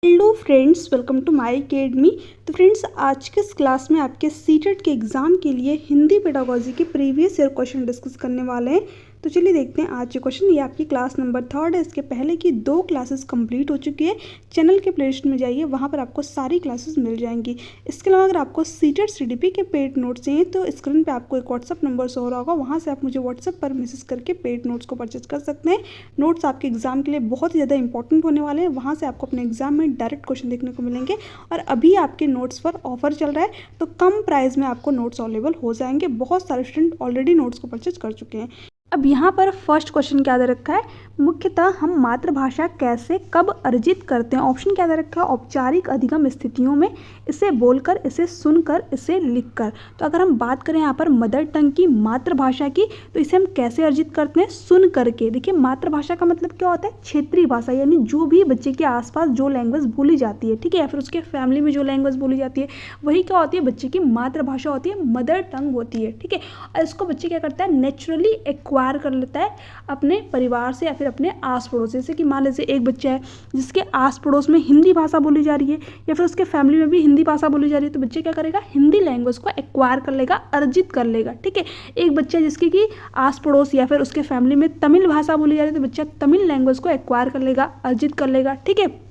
Hello friends, welcome to my academy. तो friends, आज के इस क्लास में आपके सीटेट के एग्ज़ाम के लिए हिंदी पेडागोजी के प्रीवियस ईयर क्वेश्चन डिस्कस करने वाले हैं। तो चलिए देखते हैं आज के क्वेश्चन। ये आपकी क्लास नंबर 3 है। इसके पहले की 2 क्लासेस कंप्लीट हो चुकी है। चैनल के प्लेलिस्ट में जाइए, वहाँ पर आपको सारी क्लासेस मिल जाएंगी। इसके अलावा अगर आपको सीटेट सीडीपी के पेड नोट्स चाहिए तो स्क्रीन पर आपको एक व्हाट्सअप नंबर शो हो रहा होगा, वहाँ से आप मुझे व्हाट्सअप पर मैसेज करके पेड नोट्स को परचेज कर सकते हैं। नोट्स आपके एग्जाम के लिए बहुत ही ज़्यादा इंपॉर्टेंट होने वाले हैं। वहाँ से आपको अपने एग्जाम में डायरेक्ट क्वेश्चन देखने को मिलेंगे। और अभी आपके नोट्स पर ऑफर चल रहा है, तो कम प्राइस में आपको नोट्स अवेलेबल हो जाएंगे। बहुत सारे स्टूडेंट ऑलरेडी नोट्स को परचेज कर चुके हैं। अब यहाँ पर फर्स्ट क्वेश्चन क्या दे रखा है, मुख्यतः हम मातृभाषा कैसे कब अर्जित करते हैं। ऑप्शन क्या दे रखा है, औपचारिक अधिगम स्थितियों में, इसे बोलकर, इसे सुनकर, इसे लिखकर। तो अगर हम बात करें यहाँ पर मदर टंग की, मातृभाषा की, तो इसे हम कैसे अर्जित करते हैं, सुन करके। देखिए, मातृभाषा का मतलब क्या होता है, क्षेत्रीय भाषा, यानी जो भी बच्चे के आसपास जो लैंग्वेज बोली जाती है, ठीक है, या फिर उसके फैमिली में जो लैंग्वेज बोली जाती है, वही क्या होती है, बच्चे की मातृभाषा होती है, मदर टंग होती है, ठीक है। और इसको बच्चे क्या करता है, नेचुरली एक्वायर कर लेता है अपने परिवार से या फिर अपने आस पड़ोस। जैसे कि मान लीजिए एक बच्चा है जिसके आस पड़ोस में हिंदी भाषा बोली जा रही है, या फिर उसके फैमिली में भी हिंदी भाषा बोली जा रही है, तो बच्चे क्या करेगा, हिंदी लैंग्वेज को एक्वायर कर लेगा, अर्जित कर लेगा, ठीक है। एक बच्चा जिसके कि आस पड़ोस या फिर उसके फैमिली में तमिल भाषा बोली जा रही है, तो बच्चा तमिल लैंग्वेज को एक्वायर कर लेगा, अर्जित कर लेगा, ठीक है।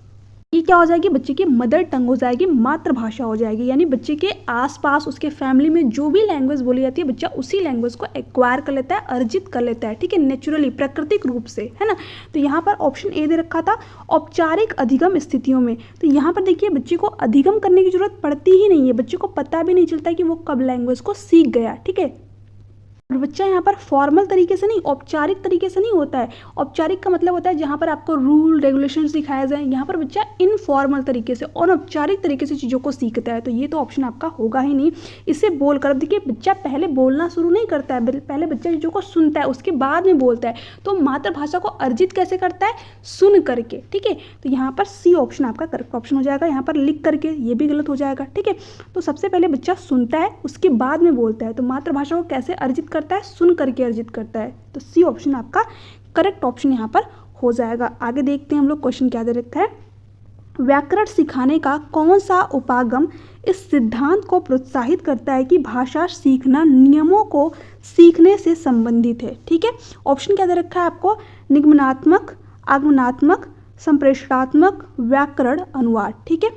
ये क्या हो जाएगी, बच्चे की मदर टंग हो जाएगी, मातृभाषा हो जाएगी। यानी बच्चे के आसपास उसके फैमिली में जो भी लैंग्वेज बोली जाती है, बच्चा उसी लैंग्वेज को एक्वायर कर लेता है, अर्जित कर लेता है, ठीक है, नेचुरली, प्राकृतिक रूप से, है ना। तो यहाँ पर ऑप्शन ए दे रखा था, औपचारिक अधिगम स्थितियों में। तो यहाँ पर देखिए, बच्चे को अधिगम करने की जरूरत पड़ती ही नहीं है, बच्चे को पता भी नहीं चलता कि वो कब लैंग्वेज को सीख गया, ठीक है। और बच्चा यहाँ पर फॉर्मल तरीके से नहीं, औपचारिक तरीके से नहीं होता है। औपचारिक का मतलब होता है जहाँ पर आपको रूल रेगुलेशंस सिखाए जाए। यहाँ पर बच्चा इनफॉर्मल तरीके से और औपचारिक तरीके से चीज़ों को सीखता है। तो ये तो ऑप्शन आपका होगा ही नहीं। इसे बोलकर, देखिए, बच्चा पहले बोलना शुरू नहीं करता है, पहले बच्चा चीज़ों को सुनता है, उसके बाद में बोलता है। तो मातृभाषा को अर्जित कैसे करता है, सुन करके, ठीक है। तो यहाँ पर सी ऑप्शन आपका करेक्ट ऑप्शन हो जाएगा। यहाँ पर लिख करके ये भी गलत हो जाएगा, ठीक है। तो सबसे पहले बच्चा सुनता है, उसके बाद में बोलता है। तो मातृभाषा को कैसे अर्जित करता है, सुन करके अर्जित करता है। तो सी ऑप्शन आपका करेक्ट ऑप्शन यहाँ पर हो जाएगा। आगे देखते हैं हम लोग, क्वेश्चन क्या दे रखा है, व्याकरण सिखाने का कौन सा उपागम इस सिद्धांत को प्रोत्साहित करता है कि भाषा सीखना नियमों को सीखने से संबंधित है, ठीक है। ऑप्शन क्या दे रखा है आपको, निगमनात्मक, आगमनात्मक, संप्रेषणात्मक, व्याकरण, अनुवाद, ठीक है।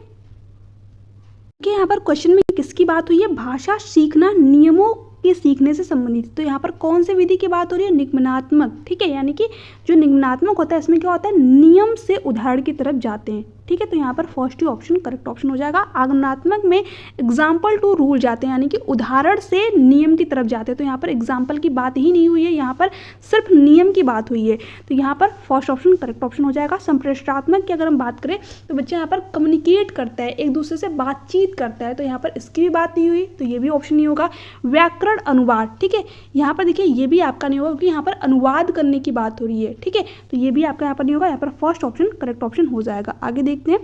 कि यहाँ पर क्वेश्चन में किसकी बात हुई है, भाषा सीखना नियमों के सीखने से संबंधित। तो यहाँ पर कौन से विधि की बात हो रही है, निगमनात्मक, ठीक है। यानी कि जो निगमनात्मक होता है, इसमें क्या होता है, नियम से उदाहरण की तरफ जाते हैं, ठीक है। तो यहाँ पर फर्स्ट ही ऑप्शन करेक्ट ऑप्शन हो जाएगा। आगमनात्मक में एग्जाम्पल टू रूल जाते हैं, यानी कि उदाहरण से नियम की तरफ जाते हैं। तो यहाँ पर एग्जाम्पल की बात ही नहीं हुई है, यहाँ पर सिर्फ नियम की बात हुई है। तो यहाँ पर फर्स्ट ऑप्शन करेक्ट ऑप्शन हो जाएगा। संप्रेषणात्मक की अगर हम बात करें तो बच्चा यहाँ पर कम्युनिकेट करता है, एक दूसरे से बातचीत करता है। तो यहाँ पर इसकी भी बात नहीं हुई, तो ये भी ऑप्शन नहीं होगा। व्याकरण, अनुवाद, ठीक है। यहाँ पर देखिए, ये भी आपका नहीं होगा, क्योंकि यहाँ पर अनुवाद करने की बात हो रही है, ठीक है। तो ये भी आपका यहाँ पर नहीं होगा। यहाँ पर फर्स्ट ऑप्शन करेक्ट ऑप्शन हो जाएगा। आगे देखते हैं।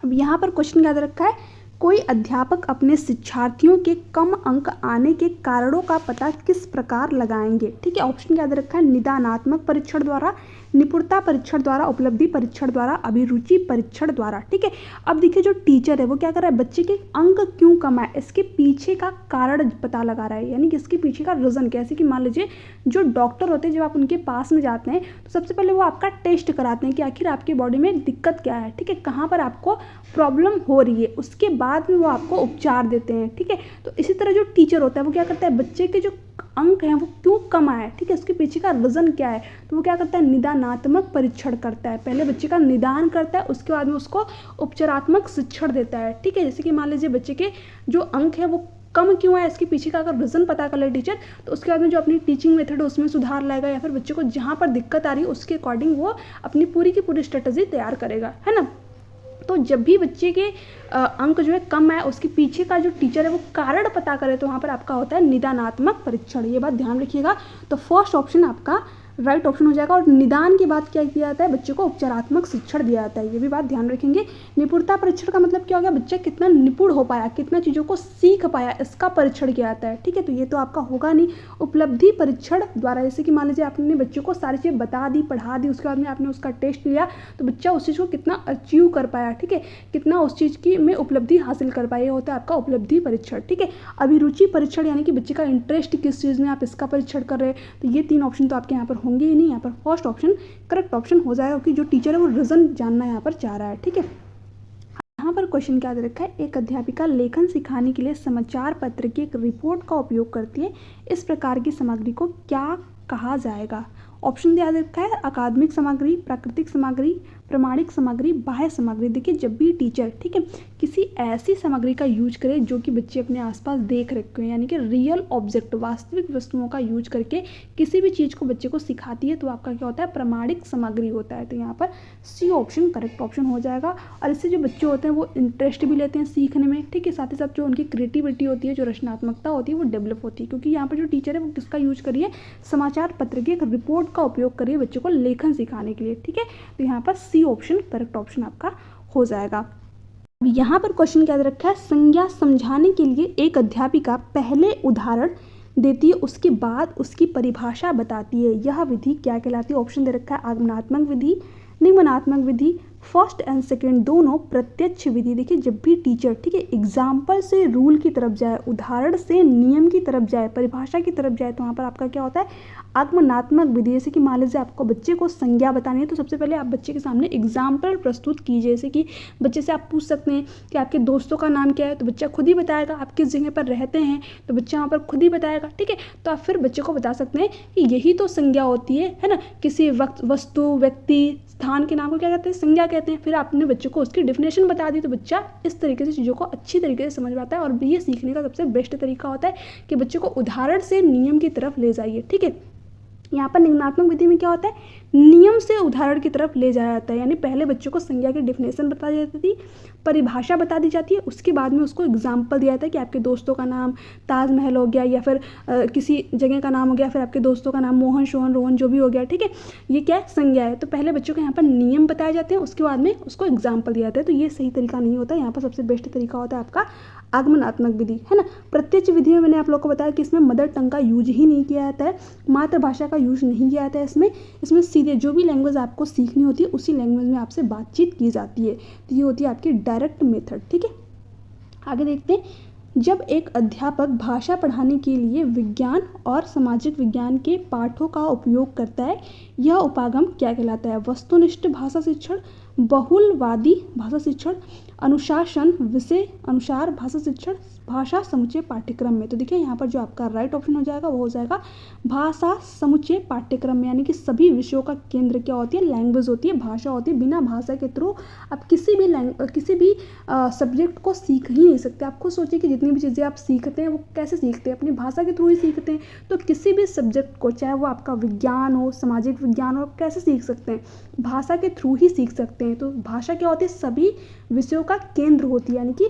अब यहाँ पर क्वेश्चन क्या दे रखा है, कोई अध्यापक अपने शिक्षार्थियों के कम अंक आने के कारणों का पता किस प्रकार लगाएंगे, ठीक है। ऑप्शन क्या दे रखा है, निदानात्मक परीक्षण द्वारा, निपुणता परीक्षण द्वारा, उपलब्धि परीक्षण द्वारा, अभिरुचि परीक्षण द्वारा, ठीक है। अब देखिए, जो टीचर है वो क्या कर रहा है, बच्चे के अंक क्यों कम आए, इसके पीछे का कारण पता लगा रहा है, यानी कि इसके पीछे का रीज़न। कैसे कि मान लीजिए, जो डॉक्टर होते हैं, जब आप उनके पास में जाते हैं तो सबसे पहले वो आपका टेस्ट कराते हैं कि आखिर आपकी बॉडी में दिक्कत क्या है, ठीक है, कहाँ पर आपको प्रॉब्लम हो रही है। उसके बाद में वो आपको उपचार देते हैं, ठीक है। तो इसी तरह जो टीचर होता है वो क्या करता है, बच्चे के जो अंक हैं वो क्यों कम आए, ठीक है, उसके पीछे का रीज़न क्या है, तो वो क्या करता है, निदानात्मक परीक्षण करता है। पहले बच्चे का निदान करता है, उसके बाद में उसको उपचारात्मक शिक्षण देता है, ठीक है। जैसे कि मान लीजिए बच्चे के जो अंक है वो कम क्यों है, इसके पीछे का अगर रीज़न पता कर ले टीचर, तो उसके बाद में जो अपनी टीचिंग मेथड है उसमें सुधार लाएगा, या फिर बच्चे को जहाँ पर दिक्कत आ रही है उसके अकॉर्डिंग वो अपनी पूरी की पूरी स्ट्रेटजी तैयार करेगा, है ना। तो जब भी बच्चे के अंक जो है कम है, उसके पीछे का जो टीचर है वो कारण पता करे, तो वहाँ पर आपका होता है निदानात्मक परीक्षण। ये बात ध्यान रखिएगा। तो फर्स्ट ऑप्शन आपका राइट ऑप्शन हो जाएगा। और निदान की बात क्या किया जाता है, बच्चे को उपचारात्मक शिक्षण दिया जाता है, ये भी बात ध्यान रखेंगे। निपुणता परीक्षण का मतलब क्या हो गया, बच्चा कितना निपुण हो पाया, कितना चीज़ों को सीख पाया, इसका परीक्षण किया जाता है। ठीक है, तो ये तो आपका होगा नहीं। उपलब्धि परीक्षण द्वारा, जैसे कि मान लीजिए आपने बच्चों को सारी चीज़ें बता दी, पढ़ा दी, उसके बाद में आपने उसका टेस्ट लिया, तो बच्चा उस चीज़ को कितना अचीव कर पाया, ठीक है, कितना उस चीज़ की में उपलब्धि हासिल कर पाया, होता है आपका उपलब्धि परीक्षण। ठीक है, अभिरुचि परीक्षण यानी कि बच्चे का इंटरेस्ट किस चीज़ में, आप इसका परीक्षण कर रहे हैं। तो ये 3 ऑप्शन तो आपके यहाँ पर होंगे ही नहीं। यहाँ पर फर्स्ट ऑप्शन करेक्ट ऑप्शन हो जाएगा, कि जो टीचर है वो रीजन जानना यहाँ पर चाह रहा है। ठीक है, यहाँ पर क्वेश्चन क्या दे रखा है, एक अध्यापिका लेखन सिखाने के लिए समाचार पत्र की एक रिपोर्ट का उपयोग करती है, इस प्रकार की सामग्री को क्या कहा जाएगा। ऑप्शन दिया रखा है, अकादमिक सामग्री, प्राकृतिक सामग्री, प्रमाणिक सामग्री, बाह्य सामग्री। देखिए, जब भी टीचर, ठीक है, किसी ऐसी सामग्री का यूज करे जो कि बच्चे अपने आसपास देख रखे हैं, यानी कि रियल ऑब्जेक्ट, वास्तविक वस्तुओं का यूज करके किसी भी चीज़ को बच्चे को सिखाती है, तो आपका क्या होता है, प्रमाणिक सामग्री होता है। तो यहाँ पर सी ऑप्शन करेक्ट ऑप्शन हो जाएगा। और इससे जो बच्चे होते हैं वो इंटरेस्ट भी लेते हैं सीखने में। ठीक है, साथ ही साथ जो उनकी क्रिएटिविटी होती है, जो रचनात्मकता होती है, वो डेवलप होती है, क्योंकि यहाँ पर जो टीचर है वो किसका यूज करिए, समाचार पत्र की एक रिपोर्ट का उपयोग करिए बच्चों को लेखन सिखाने के लिए। ठीक है, तो यहाँ पर सी ऑप्शन करेक्ट ऑप्शन आपका हो जाएगा। यहाँ पर क्वेश्चन क्या दे रखा है, संज्ञा समझाने के लिए एक अध्यापिका पहले उदाहरण देती है, उसके बाद उसकी परिभाषा बताती है, यह विधि क्या कहलाती है। ऑप्शन दे रखा है, आगमनात्मक विधि, निगमनात्मक विधि, फर्स्ट एंड सेकंड दोनों, प्रत्यक्ष विधि। देखिए, जब भी टीचर, ठीक है, एग्जाम्पल से रूल की तरफ जाए, उदाहरण से नियम की तरफ जाए, परिभाषा की तरफ जाए, तो वहाँ पर आपका क्या होता है, आगमनात्मक विधि। जैसे कि मान लीजिए आपको बच्चे को संज्ञा बतानी है, तो सबसे पहले आप बच्चे के सामने एग्जाम्पल प्रस्तुत कीजिए। जैसे कि बच्चे से आप पूछ सकते हैं कि आपके दोस्तों का नाम क्या है, तो बच्चा खुद ही बताएगा। आप किस जगह पर रहते हैं, तो बच्चा वहाँ पर खुद ही बताएगा। ठीक है, तो आप फिर बच्चे को बता सकते हैं कि यही तो संज्ञा होती है ना, किसी वक्त, वस्तु, व्यक्ति, स्थान के नाम को क्या कहते हैं, संज्ञा कहते हैं। फिर आपने बच्चे को उसकी डेफिनेशन बता दी, तो बच्चा इस तरीके से चीज़ों को अच्छी तरीके से समझ पाता है। और ये सीखने का सबसे बेस्ट तरीका होता है कि बच्चे को उदाहरण से नियम की तरफ ले जाइए। ठीक है, यहाँ पर निगमनात्मक विधि में क्या होता है, नियम से उदाहरण की तरफ ले जाया जाता है, यानी पहले बच्चों को संज्ञा की डेफिनेशन बता दी जाती थी, परिभाषा बता दी जाती है, उसके बाद में उसको एग्जाम्पल दिया जाता है कि आपके दोस्तों का नाम ताजमहल हो गया, या फिर किसी जगह का नाम हो गया, फिर आपके दोस्तों का नाम मोहन, सोहन, रोहन, जो भी हो गया। ठीक है, ये क्या है, संज्ञा है। तो पहले बच्चों को यहाँ पर नियम बताए जाते हैं, उसके बाद में उसको एग्जाम्पल दिया जाता है। तो ये सही तरीका नहीं होता, यहाँ पर सबसे बेस्ट तरीका होता है आपका आगमनात्मक विधि, है ना। प्रत्यक्ष विधि में मैंने आप लोग को बताया कि इसमें मदर टंग का यूज ही नहीं किया जाता है, मातृभाषा का यूज नहीं किया जाता है। इसमें सीधे जो भी लैंग्वेज आपको सीखनी होती है, उसी लैंग्वेज में आपसे बातचीत की जाती है। तो ये होती है आपकी डायरेक्ट मेथड। ठीक है, आगे देखते हैं। जब एक अध्यापक भाषा पढ़ाने के लिए विज्ञान और सामाजिक विज्ञान के पाठों का उपयोग करता है, यह उपागम क्या कहलाता है। वस्तुनिष्ठ भाषा शिक्षण, बहुलवादी भाषा शिक्षण, अनुशासन विषय अनुसार भाषा शिक्षण, भाषा समुच्चय पाठ्यक्रम में। तो देखिए, यहाँ पर जो आपका राइट ऑप्शन हो जाएगा वो हो जाएगा भाषा समुच्चय पाठ्यक्रम में, यानी कि सभी विषयों का केंद्र क्या होती है, लैंग्वेज होती है, भाषा होती है। बिना भाषा के थ्रू आप किसी भी सब्जेक्ट को सीख ही नहीं सकते। आप खुद सोचिए कि जितनी भी चीज़ें आप सीखते हैं वो कैसे सीखते हैं, अपनी भाषा के थ्रू ही सीखते हैं। तो किसी भी सब्जेक्ट को, चाहे वो आपका विज्ञान हो, सामाजिक विज्ञान हो, आप कैसे सीख सकते हैं, भाषा के थ्रू ही सीख सकते हैं। तो भाषा क्या होती है, सभी विषयों का केंद्र होती है, यानी कि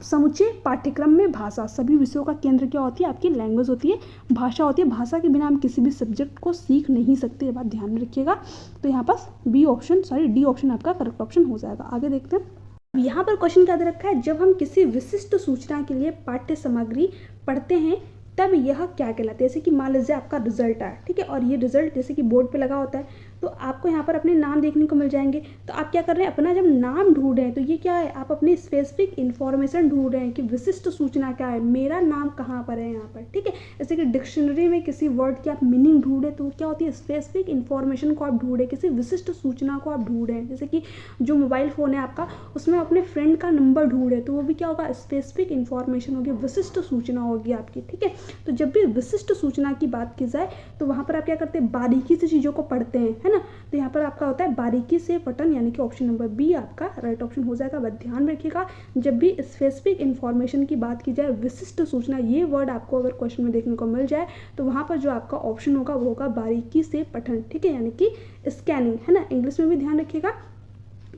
समुच्चय पाठ्यक्रम में भाषा, सभी विषयों का केंद्र क्या होती है, आपकी लैंग्वेज होती है, भाषा होती है। भाषा के बिना हम किसी भी सब्जेक्ट को सीख नहीं सकते, ये बात ध्यान में रखिएगा। तो यहाँ पास डी ऑप्शन आपका करेक्ट ऑप्शन हो जाएगा। आगे देखते हैं। यहाँ पर क्वेश्चन क्या दे रखा है, जब हम किसी विशिष्ट सूचना के लिए पाठ्य सामग्री पढ़ते हैं तब यह क्या कहलाता है। जैसे कि मान लीजिए आपका रिजल्ट आया, ठीक है, और ये रिजल्ट जैसे कि बोर्ड पे लगा होता है, तो आपको यहाँ पर अपने नाम देखने को मिल जाएंगे। तो आप क्या कर रहे हैं, अपना जब नाम ढूंढ रहे हैं, तो ये क्या है, आप अपनी स्पेसिफिक इन्फॉर्मेशन ढूंढ रहे हैं कि विशिष्ट सूचना क्या है, मेरा नाम कहाँ पर है यहाँ पर। ठीक है, जैसे कि डिक्शनरी में किसी वर्ड की आप मीनिंग ढूंढे, तो क्या होती है, स्पेसिफिक इन्फॉर्मेशन को आप ढूंढे, किसी विशिष्ट सूचना को आप ढूंढ रहे हैं। जैसे कि जो मोबाइल फ़ोन है आपका, उसमें अपने फ्रेंड का नंबर ढूंढे, तो वो भी क्या होगा, स्पेसिफिक इन्फॉर्मेशन होगी, विशिष्ट सूचना होगी आपकी। ठीक है, तो जब भी विशिष्ट सूचना की बात की जाए, तो वहाँ पर आप क्या करते हैं, बारीकी से चीज़ों को पढ़ते हैं, है ना। तो यहाँ पर आपका होता है बारीकी से पठन, यानी कि ऑप्शन नंबर बी आपका राइट ऑप्शन हो जाएगा। बस ध्यान रखिएगा, जब भी स्पेसिफिक इन्फॉर्मेशन की बात की जाए, विशिष्ट सूचना, ये वर्ड आपको अगर क्वेश्चन में देखने को मिल जाए, तो वहाँ पर जो आपका ऑप्शन होगा वो होगा बारीकी से पठन। ठीक है, यानी कि स्कैनिंग, है ना, इंग्लिश में भी ध्यान रखिएगा।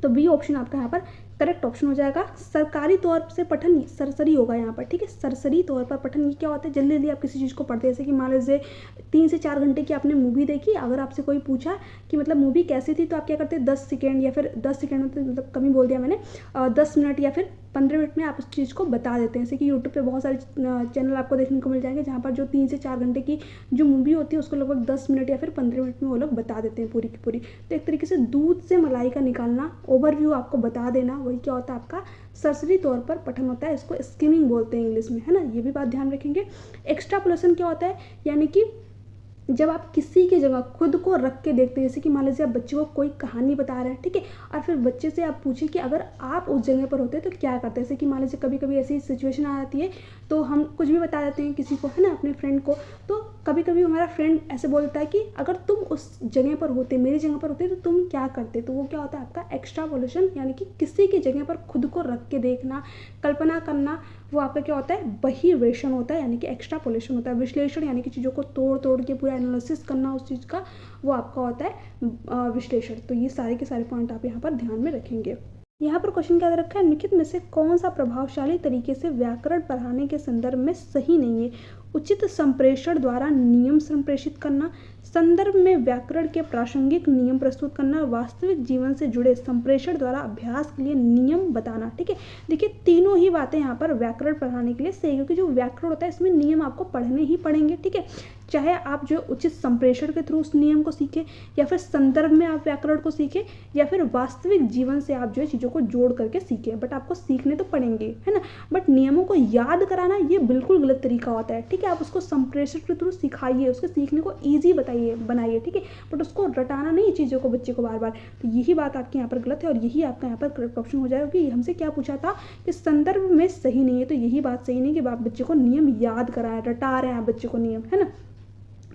तो बी ऑप्शन आपका यहाँ पर करेक्ट ऑप्शन हो जाएगा। सरकारी तौर से पठन सरसरी होगा यहाँ पर, ठीक है। सरसरी तौर पर पठन ये क्या होता है, जल्दी जल्दी आप किसी चीज़ को पढ़ते हैं। जैसे कि मान लीजिए 3 से 4 घंटे की आपने मूवी देखी, अगर आपसे कोई पूछा कि मतलब मूवी कैसी थी, तो आप क्या करते हैं 10 सेकेंड या फिर 10 सेकेंड मतलब कम ही बोल दिया मैंने, 10 मिनट या फिर 15 मिनट में आप उस चीज़ को बता देते हैं। जैसे कि यूट्यूब पे बहुत सारे चैनल आपको देखने को मिल जाएंगे जहाँ पर जो 3 से 4 घंटे की जो मूवी होती है उसको लगभग 10 मिनट या फिर 15 मिनट में वो लोग बता देते हैं पूरी की पूरी। तो एक तरीके से दूध से मलाई का निकालना, ओवरव्यू आपको बता देना, वही क्या होता है आपका सरसरी तौर पर पठन होता है। इसको स्किमिंग बोलते हैं इंग्लिश में, है ना। ये भी बात ध्यान रखेंगे। एक्स्ट्रापोलेशन क्या होता है, यानी कि जब आप किसी की जगह खुद को रख के देखते हैं। जैसे कि मान लीजिए आप बच्चे को कोई कहानी बता रहे हैं, ठीक है, और फिर बच्चे से आप पूछें कि अगर आप उस जगह पर होते तो क्या करते हैं। जैसे कि मान लीजिए कभी कभी ऐसी सिचुएशन आ जाती है तो हम कुछ भी बता देते हैं किसी को, है ना, अपने फ्रेंड को। तो कभी कभी हमारा फ्रेंड ऐसे बोलता है कि अगर तुम उस जगह पर होते, मेरी जगह पर होते तो तुम क्या करते। तो वो क्या होता है आपका एक्स्ट्रापोलेशन, यानी कि किसी की जगह पर खुद को रख के देखना, कल्पना करना, वो आपका क्या होता है बहिर्वेशन होता है, यानी कि एक्स्ट्रापोलेशन होता है। विश्लेषण यानी कि चीज़ों को तोड़ तोड़ के पूरा एनालिसिस करना उस चीज़ का, वो आपका होता है विश्लेषण। तो ये सारे के सारे पॉइंट आप यहाँ पर ध्यान में रखेंगे। यहाँ पर क्वेश्चन क्या दे रखा है, निम्नलिखित में से कौन सा प्रभावशाली तरीके से व्याकरण पढ़ाने के संदर्भ में सही नहीं है। उचित संप्रेषण द्वारा नियम संप्रेषित करना, संदर्भ में व्याकरण के प्रासंगिक नियम प्रस्तुत करना, वास्तविक जीवन से जुड़े संप्रेषण द्वारा अभ्यास के लिए नियम बताना, ठीक है। देखिए तीनों ही बातें यहाँ पर व्याकरण पढ़ाने के लिए सही, क्योंकि जो व्याकरण होता है इसमें नियम आपको पढ़ने ही पड़ेंगे, ठीक है। चाहे आप जो उचित संप्रेषण के थ्रू उस नियम को सीखें, या फिर संदर्भ में आप व्याकरण को सीखें, या फिर वास्तविक जीवन से आप जो है चीज़ों को जोड़ करके सीखें, बट आपको सीखने तो पड़ेंगे, है ना। बट नियमों को याद कराना ये बिल्कुल गलत तरीका होता है, ठीक है। आप उसको संप्रेषण के थ्रू सिखाइए, उसके सीखने को ईजी बताइए, बनाइए, ठीक है, बट उसको रटाना नहीं चीज़ों को बच्चे को बार बार। तो यही बात आपके यहाँ पर गलत है, और यही आपका यहाँ पर करेक्ट ऑप्शन हो जाएगा। कि हमसे क्या पूछा था कि संदर्भ में सही नहीं है, तो यही बात सही नहीं कि आप बच्चे को नियम याद कराएं, रटा रहे हैं आप बच्चे को नियम, है ना।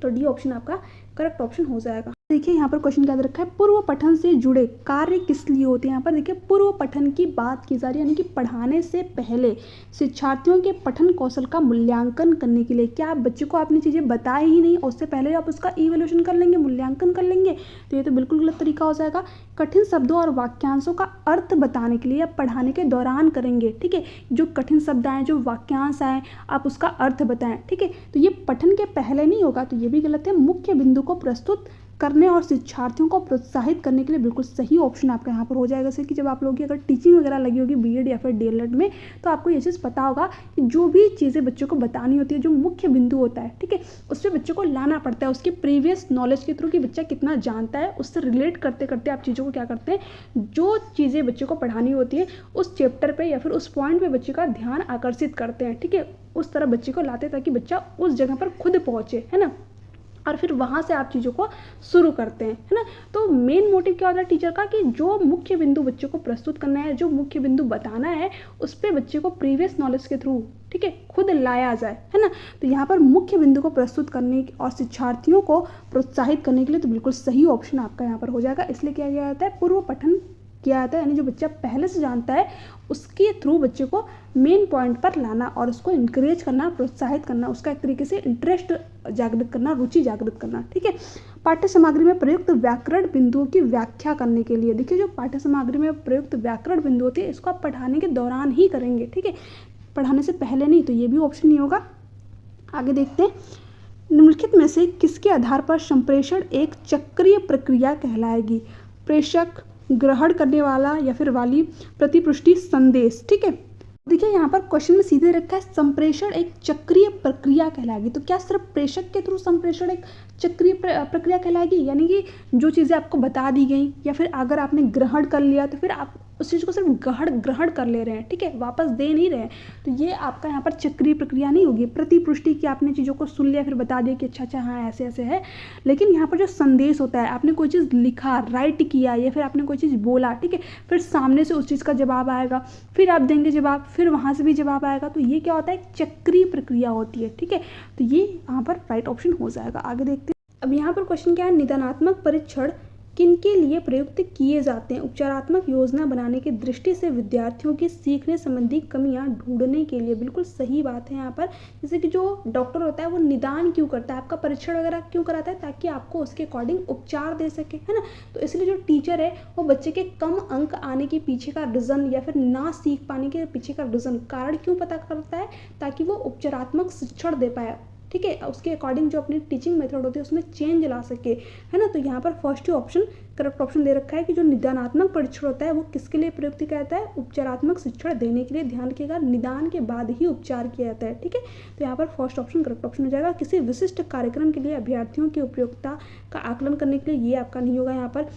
तो डी ऑप्शन आपका करेक्ट ऑप्शन हो जाएगा। देखिए यहाँ पर क्वेश्चन क्या दे रखा है, पूर्व पठन से जुड़े कार्य किस लिए होते हैं। यहाँ पर देखिए पूर्व पठन की बात की जा रही है, यानी कि पढ़ाने से पहले शिक्षार्थियों के पठन कौशल का मूल्यांकन करने के लिए। क्या आप बच्चे को आपने चीज़ें बताए ही नहीं और उससे पहले आप उसका इवैल्यूएशन कर लेंगे, मूल्यांकन कर लेंगे, तो ये तो बिल्कुल गलत तरीका हो जाएगा। कठिन शब्दों और वाक्यांशों का अर्थ बताने के लिए आप पढ़ाने के दौरान करेंगे, ठीक है। जो कठिन शब्द आए, जो वाक्यांश आए, आप उसका अर्थ बताएं, ठीक है। तो ये पठन के पहले नहीं होगा, तो ये भी गलत है। मुख्य बिंदु को प्रस्तुत करने और शिक्षार्थियों को प्रोत्साहित करने के लिए बिल्कुल सही ऑप्शन आपका यहाँ पर हो जाएगा। जैसे कि जब आप लोगों की अगर टीचिंग वगैरह लगी होगी बीएड या फिर डीएलएड में, तो आपको ये चीज़ पता होगा कि जो भी चीज़ें बच्चों को बतानी होती है, जो मुख्य बिंदु होता है, ठीक है, उस पर बच्चों को लाना पड़ता है उसके प्रीवियस नॉलेज के थ्रू कि बच्चा कितना जानता है। उससे रिलेट करते करते आप चीज़ों को क्या करते हैं, जो चीज़ें बच्चों को पढ़ानी होती है उस चैप्टर पर या फिर उस पॉइंट पर बच्चे का ध्यान आकर्षित करते हैं, ठीक है। उस तरह बच्चे को लाते ताकि बच्चा उस जगह पर खुद पहुँचे, है ना, और फिर वहाँ से आप चीज़ों को शुरू करते हैं, है ना। तो मेन मोटिव क्या होता है टीचर का, कि जो मुख्य बिंदु बच्चों को प्रस्तुत करना है, जो मुख्य बिंदु बताना है, उस पर बच्चे को प्रीवियस नॉलेज के थ्रू, ठीक है, खुद लाया जाए, है ना। तो यहाँ पर मुख्य बिंदु को प्रस्तुत करने और शिक्षार्थियों को प्रोत्साहित करने के लिए तो बिल्कुल सही ऑप्शन आपका यहाँ पर हो जाएगा। इसलिए क्या किया जाता है, पूर्व पठन किया जाता है, यानी जो बच्चा पहले से जानता है उसके थ्रू बच्चे को मेन पॉइंट पर लाना और उसको इंकरेज करना, प्रोत्साहित करना, उसका एक तरीके से इंटरेस्ट जागृत करना, रुचि जागृत करना, ठीक है। पाठ्य सामग्री में प्रयुक्त व्याकरण बिंदुओं की व्याख्या करने के लिए, देखिए जो पाठ्य सामग्री में प्रयुक्त व्याकरण बिंदु होते हैं इसको आप पढ़ाने के दौरान ही करेंगे, ठीक है, पढ़ाने से पहले नहीं। तो ये भी ऑप्शन नहीं होगा। आगे देखते हैं, निम्नलिखित में से किसके आधार पर संप्रेषण एक चक्रीय प्रक्रिया कहलाएगी। प्रेषक, ग्रहण करने वाला या फिर वाली, प्रतिपुष्टि, संदेश, ठीक है। देखिए यहाँ पर क्वेश्चन में सीधे रखा है संप्रेषण एक चक्रीय प्रक्रिया कहलाएगी। तो क्या सिर्फ प्रेषक के थ्रू संप्रेषण एक चक्रीय प्रक्रिया कहलाएगी, यानी कि जो चीज़ें आपको बता दी गई या फिर अगर आपने ग्रहण कर लिया तो फिर आप उस चीज़ को सिर्फ ग्रहण कर ले रहे हैं, ठीक है, वापस दे नहीं रहे हैं, तो ये आपका यहाँ पर चक्रीय प्रक्रिया नहीं होगी। प्रतिपुष्टि की आपने चीज़ों को सुन लिया फिर बता दिया कि अच्छा अच्छा हाँ ऐसे ऐसे है, लेकिन यहाँ पर जो संदेश होता है, आपने कोई चीज़ लिखा, राइट किया या फिर आपने कोई चीज़ बोला, ठीक है, फिर सामने से उस चीज़ का जवाब आएगा, फिर आप देंगे जवाब, फिर वहाँ से भी जवाब आएगा, तो ये क्या होता है, चक्रीय प्रक्रिया होती है, ठीक है। तो ये यहाँ पर राइट ऑप्शन हो जाएगा। आगे देखते हैं। अब यहाँ पर क्वेश्चन क्या है, निदानात्मक परीक्षण किन के लिए प्रयुक्त किए जाते हैं? उपचारात्मक योजना बनाने की दृष्टि से विद्यार्थियों की सीखने संबंधी कमियां ढूंढने के लिए। बिल्कुल सही बात है यहाँ पर। जैसे कि जो डॉक्टर होता है वो निदान क्यों करता है, आपका परीक्षण वगैरह क्यों कराता है, ताकि आपको उसके अकॉर्डिंग उपचार दे सके, है ना। तो इसलिए जो टीचर है वो बच्चे के कम अंक आने के पीछे का रीज़न या फिर ना सीख पाने के पीछे का रीज़न, कारण क्यों पता करता है, ताकि वो उपचारात्मक शिक्षण दे पाए, ठीक है, उसके अकॉर्डिंग जो अपनी टीचिंग मेथड होती है उसमें चेंज ला सके, है ना। तो यहाँ पर फर्स्ट ही ऑप्शन करेक्ट ऑप्शन दे रखा है कि जो निदानात्मक परीक्षण होता है वो किसके लिए प्रयुक्त किया जाता है? उपचारात्मक शिक्षण देने के लिए। ध्यान रखिएगा, निदान के बाद ही उपचार किया जाता है, ठीक है। तो यहाँ पर फर्स्ट ऑप्शन करेक्ट ऑप्शन हो जाएगा। किसी विशिष्ट कार्यक्रम के लिए अभ्यर्थियों की उपयोगिता का आकलन करने के लिए, ये आपका नहीं होगा। यहाँ पर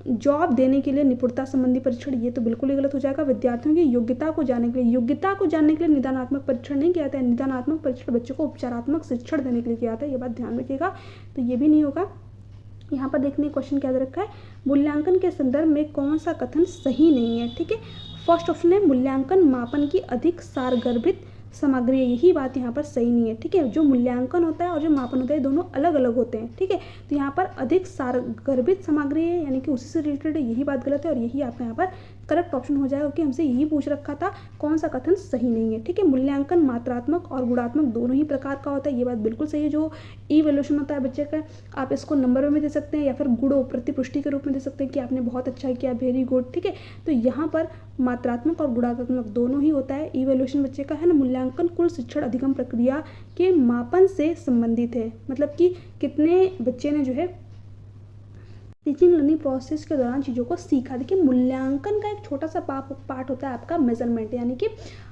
जॉब देने के लिए निपुणता संबंधी परीक्षण, ये तो बिल्कुल ही गलत हो जाएगा। विद्यार्थियों की योग्यता को जानने के लिए, योग्यता को जानने के लिए निदानात्मक परीक्षण नहीं किया जाता है। निदानात्मक परीक्षण बच्चों को उपचारात्मक शिक्षण देने के लिए किया जाता है, ये बात ध्यान रखिएगा। तो ये भी नहीं होगा। यहाँ पर देखने क्वेश्चन क्या दे रखा है, मूल्यांकन के संदर्भ में कौन सा कथन सही नहीं है, ठीक है। फर्स्ट ऑप्शन है मूल्यांकन मापन की अधिक सारगर्भित सामग्री है, यही बात यहाँ पर सही नहीं है, ठीक है। जो मूल्यांकन होता है और जो मापन होता है दोनों अलग अलग होते हैं, ठीक है। तो यहाँ पर अधिक सारगर्भित सामग्री है, यानी कि उसी से रिलेटेड है, यही बात गलत है और यही आपका यहाँ पर करेक्ट ऑप्शन हो जाएगा, क्योंकि हमसे यही पूछ रखा था कौन सा कथन सही नहीं है, ठीक है। मूल्यांकन मात्रात्मक और गुणात्मक दोनों ही प्रकार का होता है, ये बात बिल्कुल सही है। जो इवैल्यूएशन होता है बच्चे का, आप इसको नंबर में दे सकते हैं या फिर गुणों प्रतिपुष्टि के रूप में दे सकते हैं कि आपने बहुत अच्छा किया, वेरी गुड, ठीक है। तो यहाँ पर मात्रात्मक और गुणात्मक दोनों ही होता है इवैल्यूएशन बच्चे का, है ना। मूल्यांकन कुल शिक्षण अधिगम प्रक्रिया के मापन से संबंधित है, मतलब कि कितने बच्चे ने जो है टीचिंग लर्निंग प्रोसेस के दौरान चीज़ों को सीखा। देखिए, मूल्यांकन का एक छोटा सा पार्ट होता है आपका मेजरमेंट, यानी कि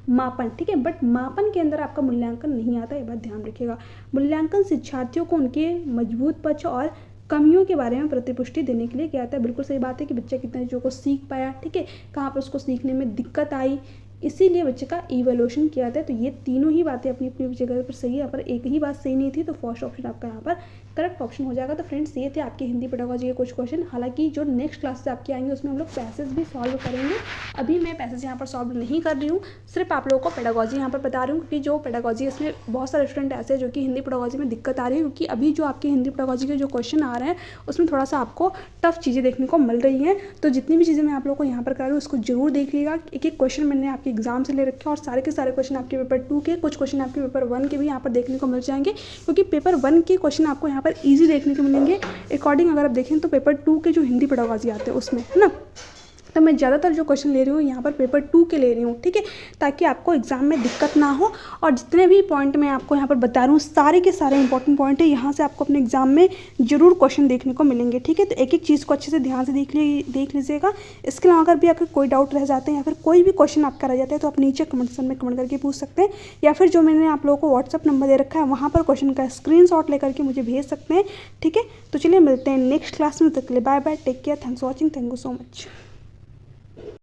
मापन, ठीक है, बट मापन के अंदर आपका मूल्यांकन नहीं आता, ये बात ध्यान रखिएगा। मूल्यांकन शिक्षार्थियों को उनके मजबूत पक्ष और कमियों के बारे में प्रतिपुष्टि देने के लिए किया जाता है। बिल्कुल सही बात है कि बच्चा कितने चीज़ों को सीख पाया, ठीक है, कहाँ पर उसको सीखने में दिक्कत आई, इसीलिए बच्चे का इवैल्यूएशन किया जाता है। तो ये तीनों ही बातें अपनी अपनी जगह पर सही है, यहाँ पर एक ही बात सही नहीं थी, तो फर्स्ट ऑप्शन आपका यहाँ पर करेक्ट ऑप्शन हो जाएगा। तो फ्रेंड्स, ये थे आपके हिंदी पेडागोजी के कुछ क्वेश्चन। हालांकि जो नेक्स्ट क्लास से आपके आएंगे उसमें हम लोग पैसेज भी सॉल्व करेंगे। अभी मैं पैसेज यहाँ पर सॉल्व नहीं कर रही हूँ, सिर्फ आप लोगों को पेडागोजी यहाँ पर बता रही हूँ, क्योंकि जो पेडागोजी इसमें बहुत सारे स्टूडेंट ऐसे हैं जो कि हिंदी पेडागोजी में दिक्कत आ रही है, क्योंकि अभी जो आपके हिंदी पेडागोजी के जो क्वेश्चन आ रहे हैं उसमें थोड़ा सा आपको टफ चीज़ें देखने को मिल रही हैं। तो जितनी भी चीज़ें मैं आप लोगों को यहाँ पर करा रही हूँ उसको जरूर देख लीजिएगा। एक एक क्वेश्चन मैंने आपके एग्जाम से ले रखे और सारे के सारे क्वेश्चन आपके पेपर 2 के, कुछ क्वेश्चन आपके पेपर 1 के भी यहाँ पर देखने को मिल जाएंगे, क्योंकि पेपर 1 के क्वेश्चन आपको यहाँ पर इजी देखने को मिलेंगे। अकॉर्डिंग अगर आप देखें तो पेपर 2 के जो हिंदी पेडागोजी आते हैं उसमें, है ना, तो मैं ज़्यादातर जो क्वेश्चन ले रही हूँ यहाँ पर पेपर 2 के ले रही हूँ, ठीक है, ताकि आपको एग्जाम में दिक्कत ना हो। और जितने भी पॉइंट मैं आपको यहाँ पर बता रही हूँ सारे के सारे इंपॉर्टेंट पॉइंट है, यहाँ से आपको अपने एग्जाम में जरूर क्वेश्चन देखने को मिलेंगे, ठीक है। तो एक एक चीज़ को अच्छे से ध्यान से देख लीजिएगा। इसके अलावा अगर भी आपके कोई डाउट रह जाते हैं या फिर कोई भी क्वेश्चन आपका रह जाता है तो आप नीचे कमेंट सेक्शन में कमेंट करके पूछ सकते हैं, या फिर जो मैंने आप लोगों को व्हाट्सअप नंबर दे रखा है वहाँ पर क्वेश्चन का स्क्रीनशॉट लेकर के मुझे भेज सकते हैं, ठीक है। तो चलिए मिलते हैं नेक्स्ट क्लास में, तक के लिए bye bye, take care, thanks for watching, thank you so much.